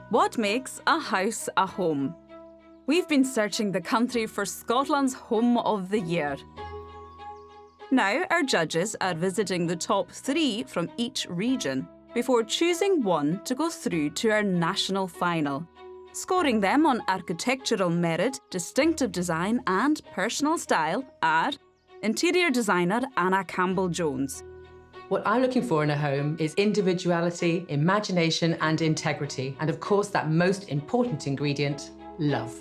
What makes a house a home? We've been searching the country for Scotland's Home of the Year. Now our judges are visiting the top 3 from each region before choosing one to go through to our national final. Scoring them on architectural merit, distinctive design and personal style are interior designer Anna Campbell-Jones. What I'm looking for in a home is individuality, imagination and integrity. And of course, that most important ingredient, love.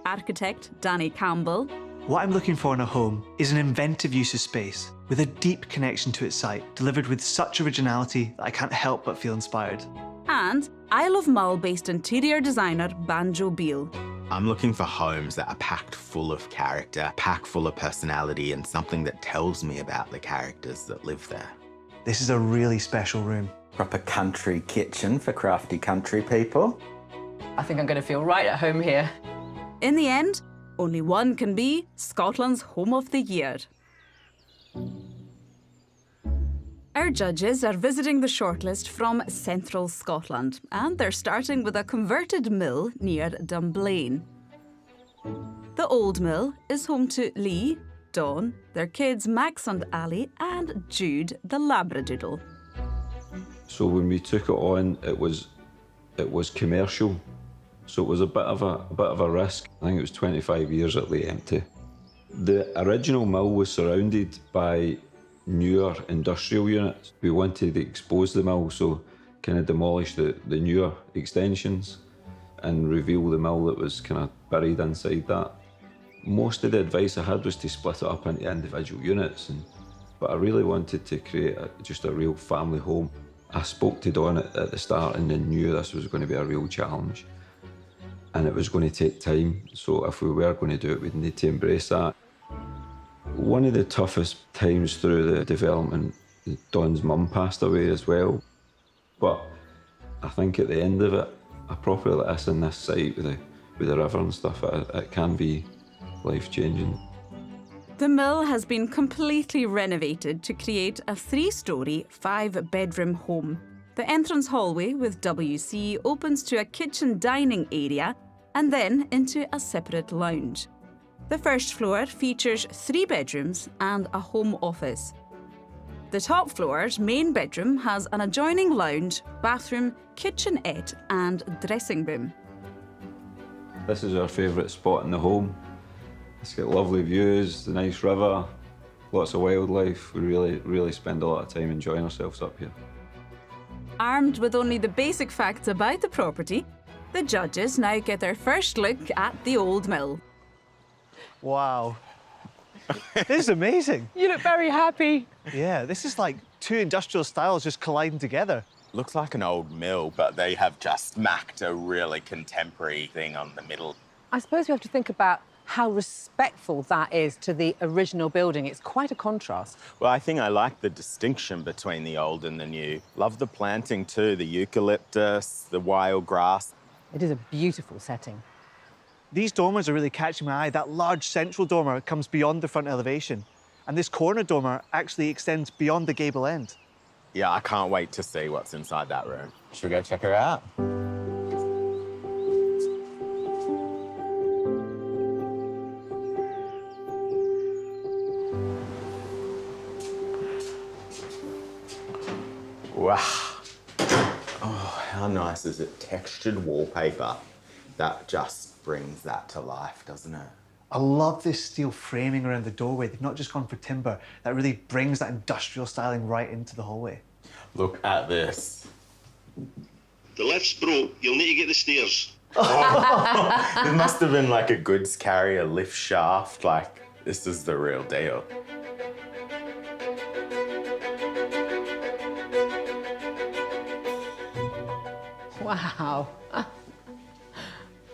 Architect Danny Campbell. What I'm looking for in a home is an inventive use of space, with a deep connection to its site, delivered with such originality that I can't help but feel inspired. And Isle of Mull-based interior designer Banjo Beale. I'm looking for homes that are packed full of character, packed full of personality, and something that tells me about the characters that live there. This is a really special room. Proper country kitchen for crafty country people. I think I'm going to feel right at home here. In the end, only one can be Scotland's Home of the Year. Our judges are visiting the shortlist from central Scotland, and they're starting with a converted mill near Dunblane. The old mill is home to Lee, Dawn, their kids Max and Ali, and Jude the Labradoodle. So when we took it on, it was commercial. So it was a bit of a risk. I think it was 25 years it lay empty. The original mill was surrounded by newer industrial units. We wanted to expose the mill, so kind of demolish the newer extensions and reveal the mill that was kind of buried inside that. Most of the advice I had was to split it up into individual units, but I really wanted to create just a real family home. I spoke to Dawn at the start and then knew this was going to be a real challenge. And it was going to take time, so if we were going to do it, we'd need to embrace that. One of the toughest times through the development, Dawn's mum passed away as well. But I think at the end of it, a property like this and this site with the river and stuff, it can be life-changing. The mill has been completely renovated to create a 3-storey, 5-bedroom home. The entrance hallway with WC opens to a kitchen dining area and then into a separate lounge. The first floor features 3 bedrooms and a home office. The top floor's main bedroom has an adjoining lounge, bathroom, kitchenette and dressing room. This is our favourite spot in the home. It's got lovely views, the nice river, lots of wildlife. We really spend a lot of time enjoying ourselves up here. Armed with only the basic facts about the property, the judges now get their first look at the old mill. Wow. This is amazing. You look very happy. Yeah, this is like 2 industrial styles just colliding together. Looks like an old mill, but they have just smacked a really contemporary thing on the middle. I suppose we have to think about how respectful that is to the original building. It's quite a contrast. Well, I think I like the distinction between the old and the new. Love the planting too, the eucalyptus, the wild grass. It is a beautiful setting. These dormers are really catching my eye. That large central dormer comes beyond the front elevation, and this corner dormer actually extends beyond the gable end. Yeah, I can't wait to see what's inside that room. Should we go check her out? Wow. Oh, how nice is it? Textured wallpaper. That just brings that to life, doesn't it? I love this steel framing around the doorway. They've not just gone for timber. That really brings that industrial styling right into the hallway. Look at this. The lift's broke. You'll need to get the stairs. Oh, it must have been like a goods carrier lift shaft. Like, this is the real deal. Wow.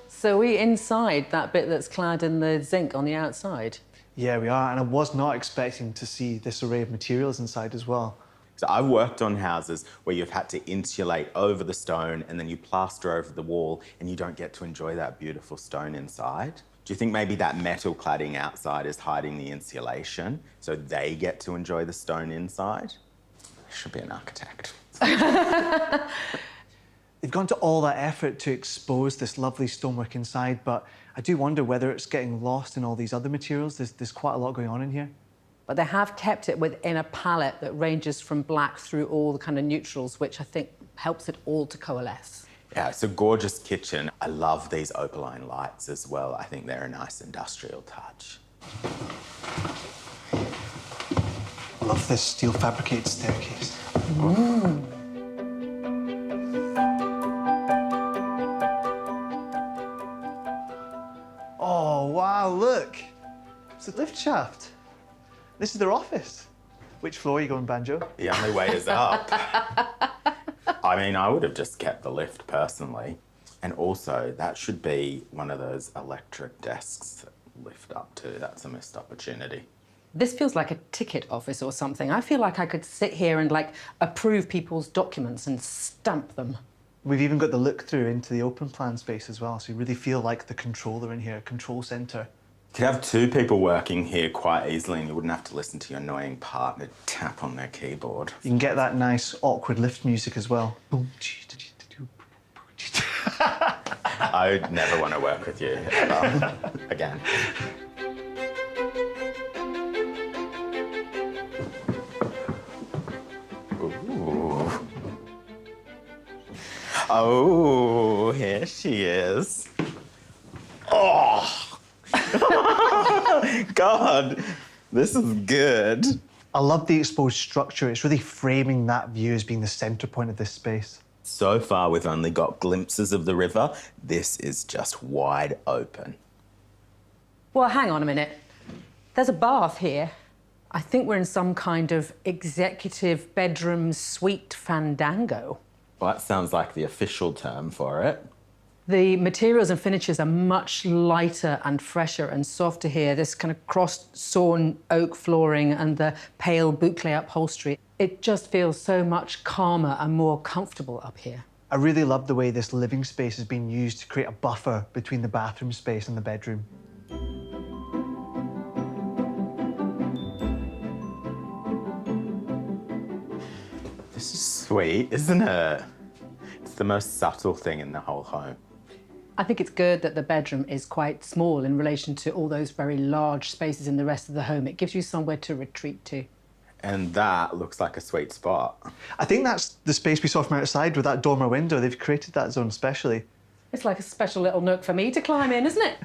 So are we inside that bit that's clad in the zinc on the outside? Yeah, we are, and I was not expecting to see this array of materials inside as well. So I've worked on houses where you've had to insulate over the stone and then you plaster over the wall and you don't get to enjoy that beautiful stone inside. Do you think maybe that metal cladding outside is hiding the insulation so they get to enjoy the stone inside? I should be an architect. They've gone to all that effort to expose this lovely stonework inside, but I do wonder whether it's getting lost in all these other materials. There's quite a lot going on in here. But they have kept it within a palette that ranges from black through all the kind of neutrals, which I think helps it all to coalesce. Yeah, it's a gorgeous kitchen. I love these opaline lights as well. I think they're a nice industrial touch. I love this steel fabricated staircase. Mm. Oh, wow, look. It's a lift shaft. This is their office. Which floor are you going, Banjo? The only way is up. I mean, I would have just kept the lift personally. And also, that should be one of those electric desks that lift up to. That's a missed opportunity. This feels like a ticket office or something. I feel like I could sit here and, like, approve people's documents and stamp them. We've even got the look-through into the open plan space as well, so you really feel like the controller in here, control centre. You could have two people working here quite easily and you wouldn't have to listen to your annoying partner tap on their keyboard. You can get that nice, awkward lift music as well. I would never want to work with you ever again. Ooh. Oh, here she is. Oh! God, this is good. I love the exposed structure. It's really framing that view as being the centre point of this space. So far, we've only got glimpses of the river. This is just wide open. Well, hang on a minute. There's a bath here. I think we're in some kind of executive bedroom suite fandango. Well, that sounds like the official term for it. The materials and finishes are much lighter and fresher and softer here. This kind of cross-sawn oak flooring and the pale boucle upholstery. It just feels so much calmer and more comfortable up here. I really love the way this living space has been used to create a buffer between the bathroom space and the bedroom. This is sweet, isn't it? It's the most subtle thing in the whole home. I think it's good that the bedroom is quite small in relation to all those very large spaces in the rest of the home. It gives you somewhere to retreat to. And that looks like a sweet spot. I think that's the space we saw from outside with that dormer window. They've created that zone specially. It's like a special little nook for me to climb in, isn't it?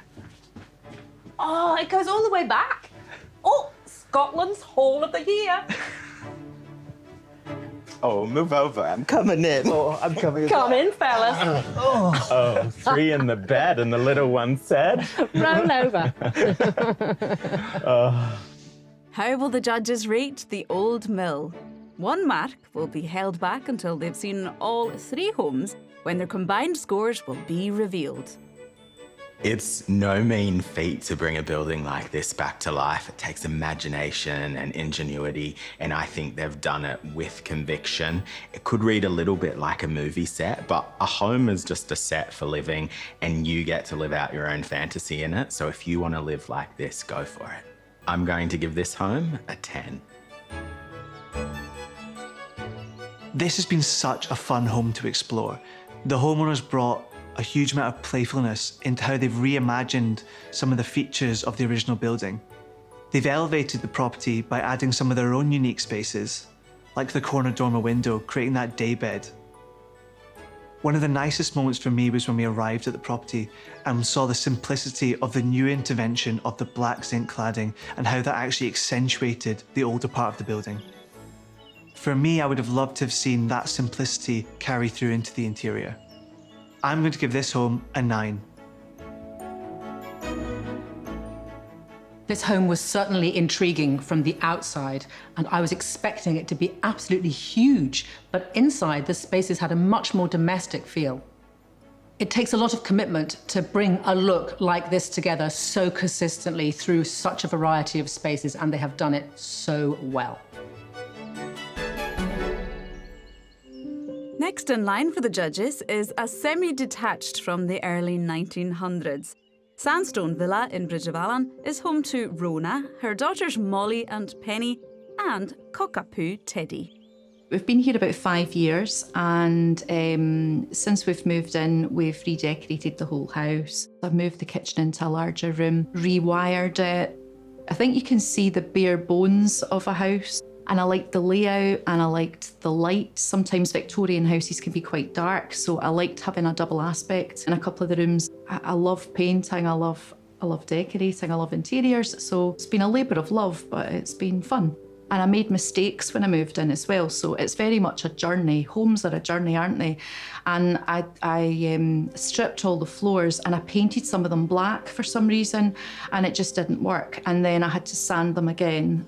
Oh, it goes all the way back. Oh, Scotland's Hall of the Year. Oh, move over. I'm coming in. Oh, I'm coming. Come in, fellas. Oh, three in the bed and the little one said. Roll over. How will the judges rate the old mill? 1 mark will be held back until they've seen all 3 homes, when their combined scores will be revealed. It's no mean feat to bring a building like this back to life. It takes imagination and ingenuity, and I think they've done it with conviction. It could read a little bit like a movie set, but a home is just a set for living, and you get to live out your own fantasy in it. So if you want to live like this, go for it. I'm going to give this home a 10. This has been such a fun home to explore. The homeowners brought a huge amount of playfulness into how they've reimagined some of the features of the original building. They've elevated the property by adding some of their own unique spaces, like the corner dormer window, creating that daybed. One of the nicest moments for me was when we arrived at the property and saw the simplicity of the new intervention of the black zinc cladding and how that actually accentuated the older part of the building. For me, I would have loved to have seen that simplicity carry through into the interior. I'm going to give this home a 9. This home was certainly intriguing from the outside, and I was expecting it to be absolutely huge, but inside the spaces had a much more domestic feel. It takes a lot of commitment to bring a look like this together so consistently through such a variety of spaces, and they have done it so well. Next in line for the judges is a semi-detached from the early 1900s. Sandstone Villa in Bridge of Allan is home to Rona, her daughters Molly and Penny, and Cockapoo Teddy. We've been here about 5 years, and since we've moved in, we've redecorated the whole house. I've moved the kitchen into a larger room, rewired it. I think you can see the bare bones of a house, and I liked the layout and I liked the light. Sometimes Victorian houses can be quite dark, so I liked having a double aspect in a couple of the rooms. I love painting, I love decorating, I love interiors, so it's been a labour of love, but it's been fun. And I made mistakes when I moved in as well, so it's very much a journey. Homes are a journey, aren't they? And I stripped all the floors and I painted some of them black for some reason, and it just didn't work. And then I had to sand them again.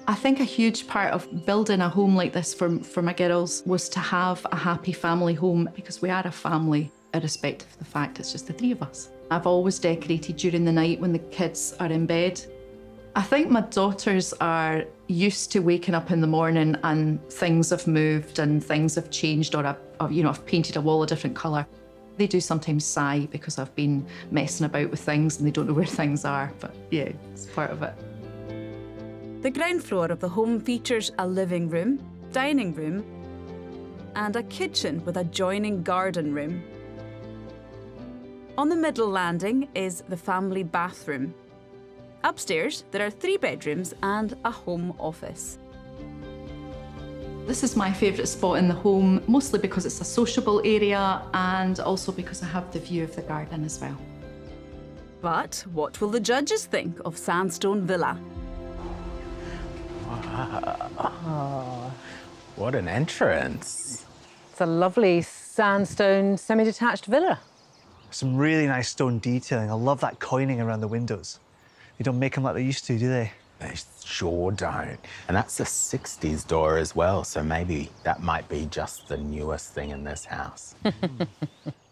I think a huge part of building a home like this for my girls was to have a happy family home, because we are a family, irrespective of the fact it's just the three of us. I've always decorated during the night when the kids are in bed. I think my daughters are used to waking up in the morning and things have moved and things have changed, or I've painted a wall a different colour. They do sometimes sigh because I've been messing about with things and they don't know where things are, but yeah, it's part of it. The ground floor of the home features a living room, dining room, and a kitchen with adjoining garden room. On the middle landing is the family bathroom. Upstairs, there are 3 bedrooms and a home office. This is my favourite spot in the home, mostly because it's a sociable area and also because I have the view of the garden as well. But what will the judges think of Sandstone Villa? Wow. What an entrance. It's a lovely sandstone semi-detached villa. Some really nice stone detailing. I love that coining around the windows. They don't make them like they used to, do they? They sure don't. And that's a 60s door as well, so maybe that might be just the newest thing in this house.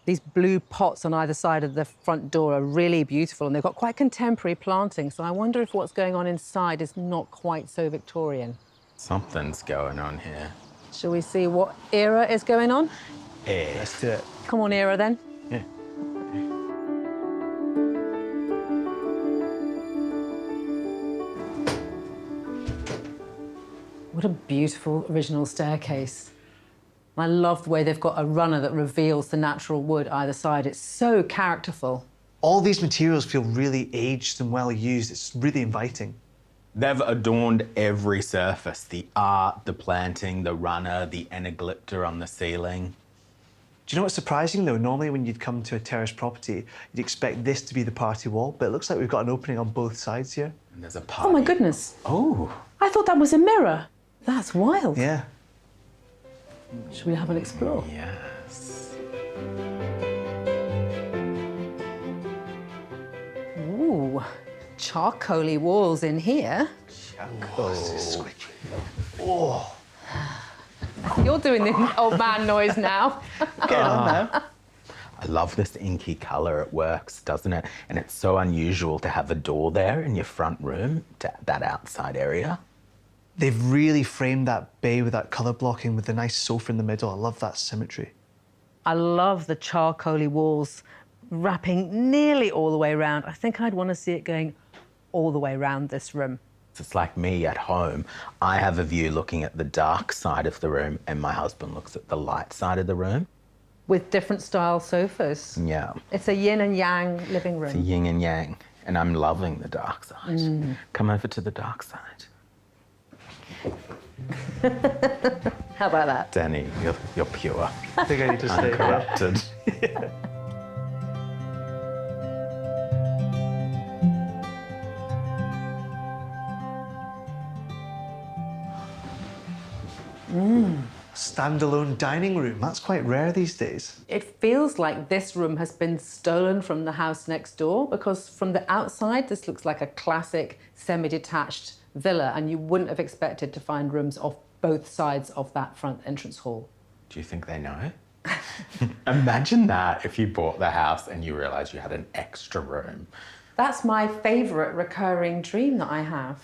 These blue pots on either side of the front door are really beautiful, and they've got quite contemporary planting, so I wonder if what's going on inside is not quite so Victorian. Something's going on here. Shall we see what era is going on? Yeah. Let's do it. Come on, era, then. Yeah. What a beautiful original staircase. I love the way they've got a runner that reveals the natural wood either side. It's so characterful. All these materials feel really aged and well used. It's really inviting. They've adorned every surface. The art, the planting, the runner, the eneglypta on the ceiling. Do you know what's surprising, though? Normally when you'd come to a terrace property, you'd expect this to be the party wall, but it looks like we've got an opening on both sides here. And there's a party. Oh, my goodness. Oh. I thought that was a mirror. That's wild. Yeah. Should we have an explore? Yes. Ooh, charcoaly walls in here. Oh, this is squishy. Oh. You're doing the old man noise now. Get on now. I love this inky colour. It works, doesn't it? And it's so unusual to have a door there in your front room, to that outside area. They've really framed that bay with that colour blocking with the nice sofa in the middle. I love that symmetry. I love the charcoaly walls wrapping nearly all the way around. I think I'd want to see it going all the way around this room. It's like me at home. I have a view looking at the dark side of the room, and my husband looks at the light side of the room. With different style sofas. Yeah. It's a yin and yang living It's a room. yin and yang, and I'm loving the dark side. Come over to the dark side. How about that? Danny, you're pure. I think I need to stay here. Uncorrupted. Standalone dining room. That's quite rare these days. It feels like this room has been stolen from the house next door, because from the outside, this looks like a classic semi-detached villa, and you wouldn't have expected to find rooms off both sides of that front entrance hall. Do you think they know? Imagine that if you bought the house and you realised you had an extra room. That's my favourite recurring dream that I have.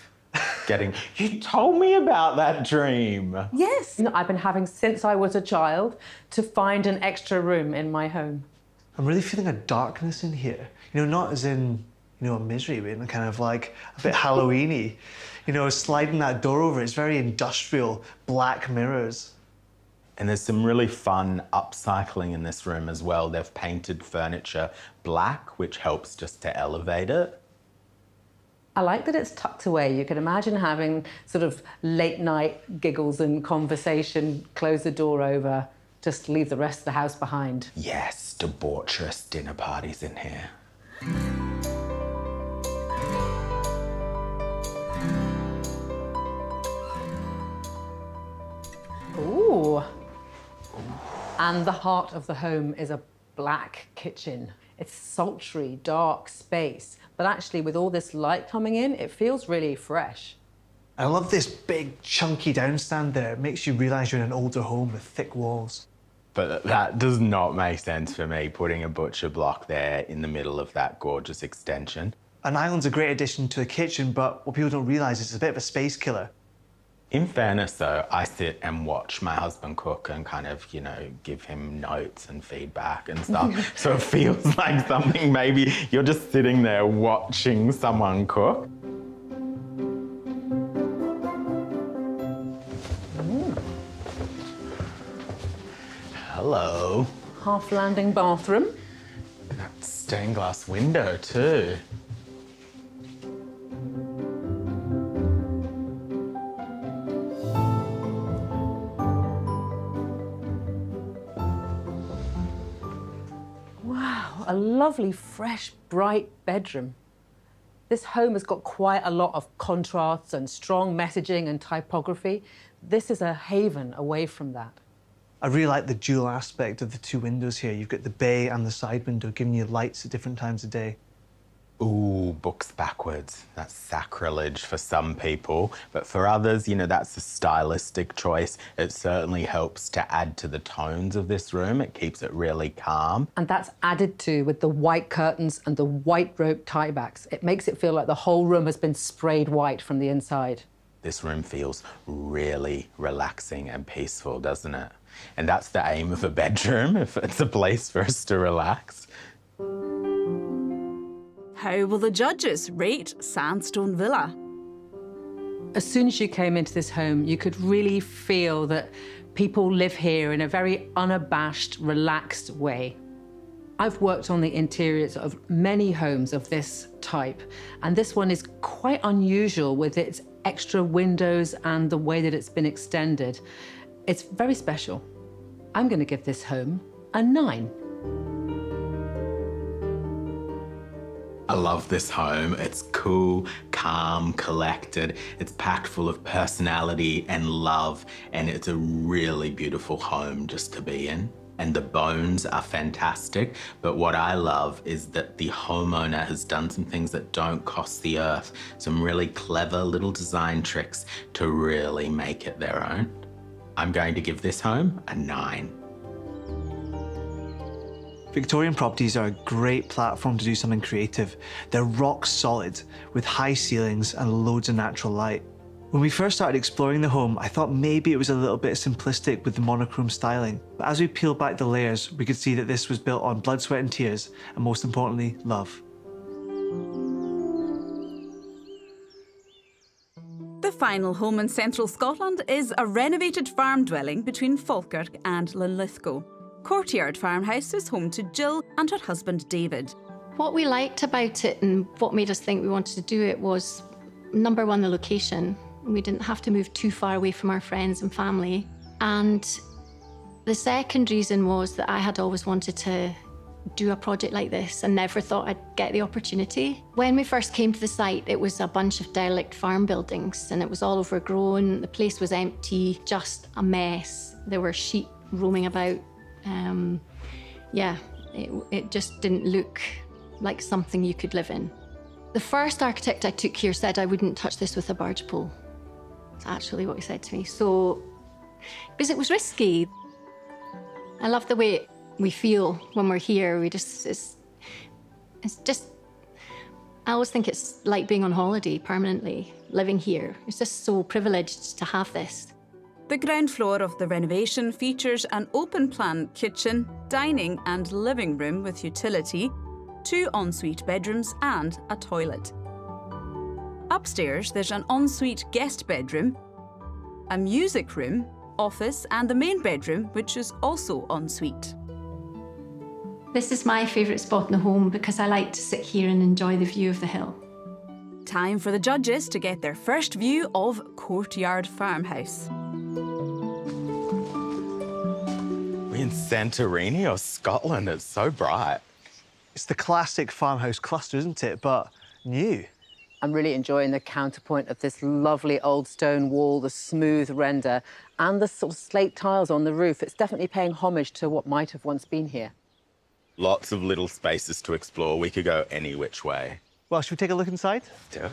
You told me about that dream. Yes. I've been having since I was a child, to find an extra room in my home. I'm really feeling a darkness in here. You know, not as in, a misery and kind of like a bit Halloween-y. Sliding that door over, it's very industrial, black mirrors. And there's some really fun upcycling in this room as well. They've painted furniture black, which helps just to elevate it. I like that it's tucked away. You can imagine having sort of late night giggles and conversation, close the door over, just leave the rest of the house behind. Yes, debaucherous dinner parties in here. Ooh. And the heart of the home is a black kitchen. It's sultry, dark space, but actually with all this light coming in, it feels really fresh. I love this big, chunky downstand there. It makes you realise you're in an older home with thick walls. But that does not make sense for me, putting a butcher block there in the middle of that gorgeous extension. An island's a great addition to a kitchen, but what people don't realise is it's a bit of a space killer. In fairness, though, I sit and watch my husband cook and kind of, give him notes and feedback and stuff. So it feels like something maybe you're just sitting there watching someone cook. Hello. Half-landing bathroom. That stained glass window, too. A lovely, fresh, bright bedroom. This home has got quite a lot of contrasts and strong messaging and typography. This is a haven away from that. I really like the dual aspect of the two windows here. You've got the bay and the side window giving you lights at different times of day. Ooh, books backwards. That's sacrilege for some people. But for others, that's a stylistic choice. It certainly helps to add to the tones of this room. It keeps it really calm. And that's added to with the white curtains and the white rope tiebacks. It makes it feel like the whole room has been sprayed white from the inside. This room feels really relaxing and peaceful, doesn't it? And that's the aim of a bedroom, if it's a place for us to relax. How will the judges rate Sandstone Villa? As soon as you came into this home, you could really feel that people live here in a very unabashed, relaxed way. I've worked on the interiors of many homes of this type, and this one is quite unusual with its extra windows and the way that it's been extended. It's very special. I'm going to give this home a 9. I love this home. It's cool, calm, collected. It's packed full of personality and love, and it's a really beautiful home just to be in. And the bones are fantastic, but what I love is that the homeowner has done some things that don't cost the earth, some really clever little design tricks to really make it their own. I'm going to give this home a 9. Victorian properties are a great platform to do something creative. They're rock solid, with high ceilings and loads of natural light. When we first started exploring the home, I thought maybe it was a little bit simplistic with the monochrome styling. But as we peeled back the layers, we could see that this was built on blood, sweat and tears, and most importantly, love. The final home in central Scotland is a renovated farm dwelling between Falkirk and Linlithgow. Courtyard Farmhouse is home to Jill and her husband David. What we liked about it and what made us think we wanted to do it was, number one, the location. We didn't have to move too far away from our friends and family. And the second reason was that I had always wanted to do a project like this and never thought I'd get the opportunity. When we first came to the site, it was a bunch of derelict farm buildings and it was all overgrown. The place was empty, just a mess. There were sheep roaming about. It just didn't look like something you could live in. The first architect I took here said I wouldn't touch this with a barge pole. That's actually what he said to me. So, because it was risky. I love the way we feel when we're here. It's just, I always think it's like being on holiday permanently, living here. It's just so privileged to have this. The ground floor of the renovation features an open-plan kitchen, dining and living room with utility, 2 ensuite bedrooms and a toilet. Upstairs, there's an ensuite guest bedroom, a music room, office, and the main bedroom, which is also ensuite. This is my favourite spot in the home because I like to sit here and enjoy the view of the hill. Time for the judges to get their first view of Courtyard Farmhouse. We're in Santorini or Scotland. It's so bright. It's the classic farmhouse cluster, isn't it? But new. I'm really enjoying the counterpoint of this lovely old stone wall, the smooth render, and the sort of slate tiles on the roof. It's definitely paying homage to what might have once been here. Lots of little spaces to explore. We could go any which way. Well, should we take a look inside? Do it.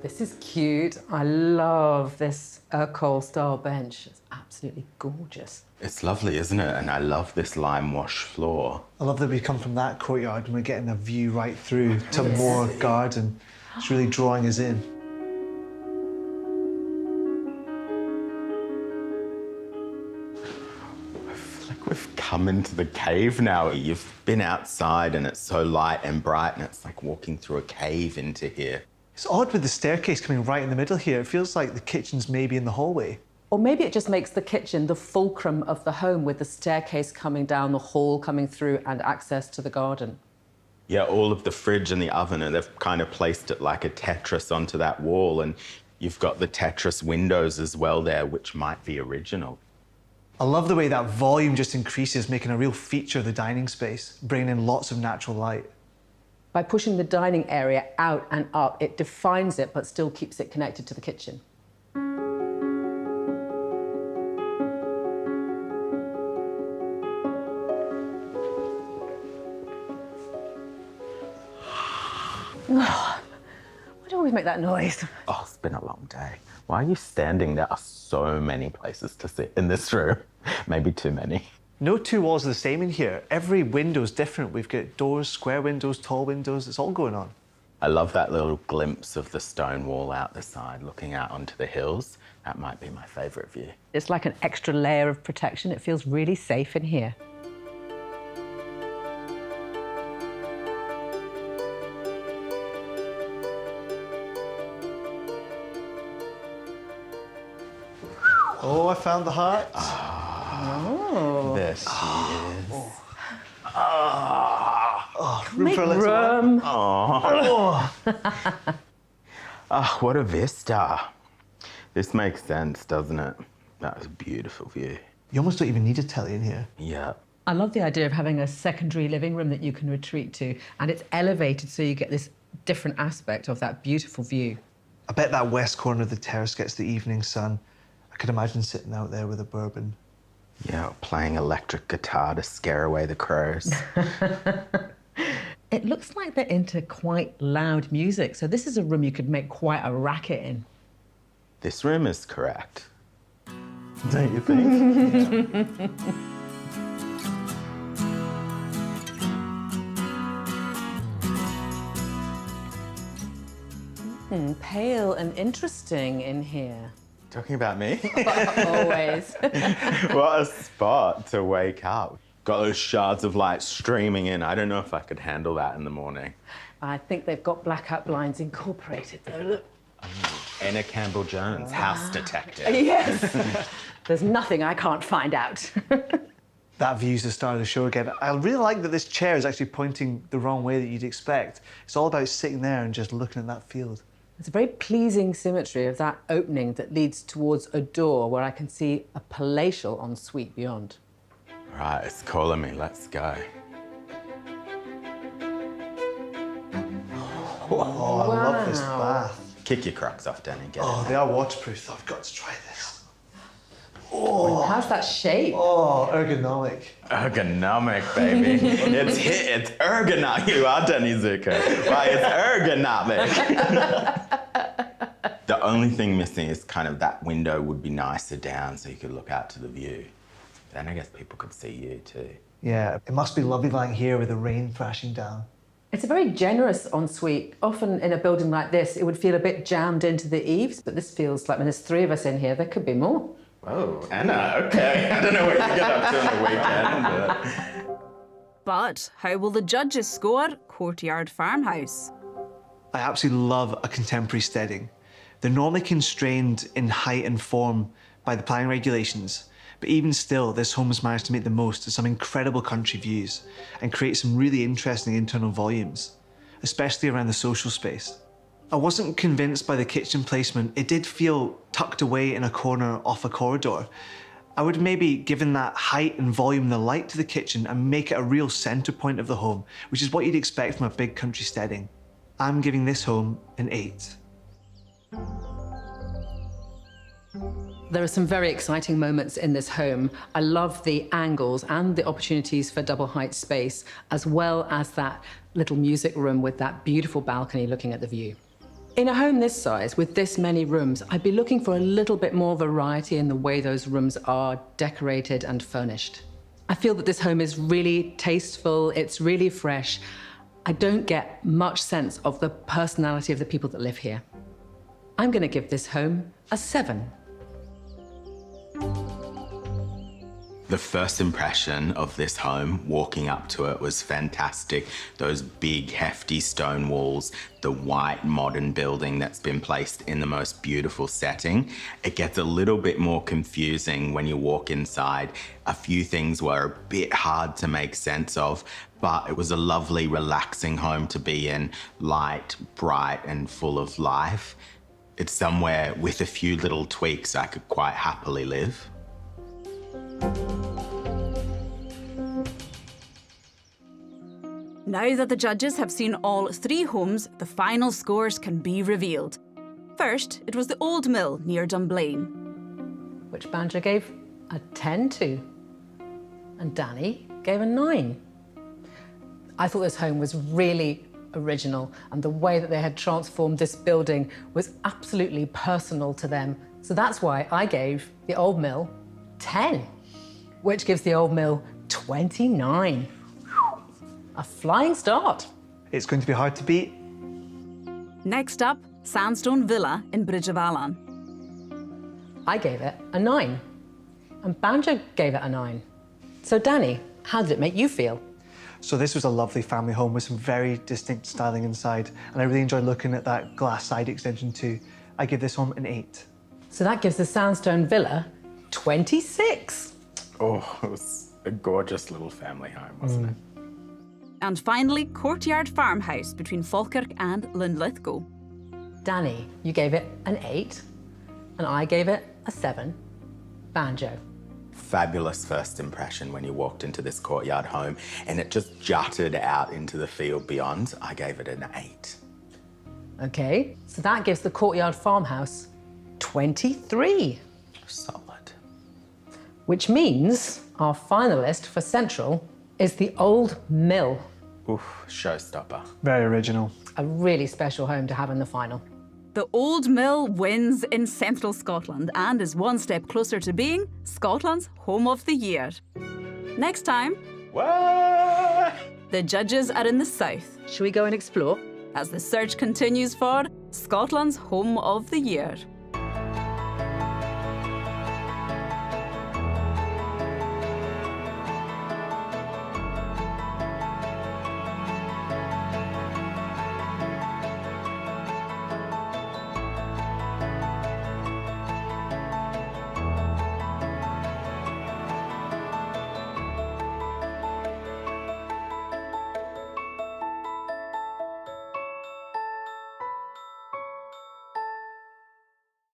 This is cute. I love this Urquhart style bench. It's absolutely gorgeous. It's lovely, isn't it? And I love this lime wash floor. I love that we come from that courtyard and we're getting a view right through to more garden. It's really drawing us in. I feel like we've come into the cave now. You've been outside and it's so light and bright and it's like walking through a cave into here. It's odd with the staircase coming right in the middle here. It feels like the kitchen's maybe in the hallway. Or maybe it just makes the kitchen the fulcrum of the home, with the staircase coming down, the hall coming through, and access to the garden. Yeah, all of the fridge and the oven, and they've kind of placed it like a Tetris onto that wall, and you've got the Tetris windows as well there, which might be original. I love the way that volume just increases, making a real feature of the dining space, bringing in lots of natural light. By pushing the dining area out and up, it defines it, but still keeps it connected to the kitchen. Why do I always make that noise? Oh, it's been a long day. Why are you standing? There are so many places to sit in this room. Maybe too many. No two walls are the same in here. Every window's different. We've got doors, square windows, tall windows. It's all going on. I love that little glimpse of the stone wall out the side, looking out onto the hills. That might be my favourite view. It's like an extra layer of protection. It feels really safe in here. Oh, I found the heart. Oh. There she is. Room for a little room. Oh. Oh, what a vista. This makes sense, doesn't it? That was a beautiful view. You almost don't even need a telly in here. Yeah. I love the idea of having a secondary living room that you can retreat to, and it's elevated so you get this different aspect of that beautiful view. I bet that west corner of the terrace gets the evening sun. I could imagine sitting out there with a bourbon. Yeah, playing electric guitar to scare away the crows. It looks like they're into quite loud music, so this is a room you could make quite a racket in. This room is correct. Don't you think? Pale and interesting in here. Talking about me? Always. What a spot to wake up. Got those shards of light streaming in. I don't know if I could handle that in the morning. I think they've got blackout blinds incorporated, though. Look. Anna Campbell-Jones, house detective. Yes. There's nothing I can't find out. That view's the star of the show again. I really like that this chair is actually pointing the wrong way that you'd expect. It's all about sitting there and just looking at that field. It's a very pleasing symmetry of that opening that leads towards a door where I can see a palatial ensuite beyond. Right, it's calling me. Let's go. Oh, I love this bath. Kick your Crocs off, Danny. Get Oh, in. they are waterproof. I've got to try this. How's that shape? Oh, ergonomic. Ergonomic, baby. It's ergonomic. You are Danny Zucker. Why, it's ergonomic. The only thing missing is kind of that window would be nicer down so you could look out to the view. Then I guess people could see you too. Yeah, it must be lovely lying here with the rain crashing down. It's a very generous ensuite. Often in a building like this, it would feel a bit jammed into the eaves, but this feels like when there's 3 of us in here, there could be more. Oh, Anna, okay. I don't know what you get up to on the weekend. But how will the judges score Courtyard Farmhouse? I absolutely love a contemporary steading. They're normally constrained in height and form by the planning regulations, but even still, this home has managed to make the most of some incredible country views and create some really interesting internal volumes, especially around the social space. I wasn't convinced by the kitchen placement. It did feel tucked away in a corner off a corridor. I would maybe, given that height and volume and the light to the kitchen, and make it a real centre point of the home, which is what you'd expect from a big country steading. I'm giving this home an 8. There are some very exciting moments in this home. I love the angles and the opportunities for double height space, as well as that little music room with that beautiful balcony looking at the view. In a home this size, with this many rooms, I'd be looking for a little bit more variety in the way those rooms are decorated and furnished. I feel that this home is really tasteful, it's really fresh. I don't get much sense of the personality of the people that live here. I'm going to give this home a 7. The first impression of this home, walking up to it, was fantastic. Those big, hefty stone walls, the white modern building that's been placed in the most beautiful setting. It gets a little bit more confusing when you walk inside. A few things were a bit hard to make sense of, but it was a lovely, relaxing home to be in, light, bright, and full of life. It's somewhere with a few little tweaks I could quite happily live. Now that the judges have seen all 3 homes, the final scores can be revealed. First, it was the Old Mill near Dunblane, which Banjo gave a 10 to, and Danny gave a 9. I thought this home was really original, and the way that they had transformed this building was absolutely personal to them. So that's why I gave the Old Mill 10, which gives the Old Mill 29. A flying start. It's going to be hard to beat. Next up, Sandstone Villa in Bridge of Allan. I gave it a 9, and Banjo gave it a 9. So Danny, how did it make you feel? So this was a lovely family home with some very distinct styling inside, and I really enjoyed looking at that glass side extension too. I give this home an 8. So that gives the Sandstone Villa 26. Oh, it was a gorgeous little family home, wasn't it? And finally, Courtyard Farmhouse between Falkirk and Linlithgow. Danny, you gave it an 8, and I gave it a 7. Banjo. Fabulous first impression when you walked into this courtyard home, and it just jutted out into the field beyond. I gave it an 8. Okay, so that gives the Courtyard Farmhouse 23. Solid. Which means our finalist for Central is the Old Mill. Oof, showstopper. Very original. A really special home to have in the final. The Old Mill wins in Central Scotland and is one step closer to being Scotland's Home of the Year. Next time, What? the judges are in the south Shall we go and explore? as the search continues for Scotland's Home of the Year.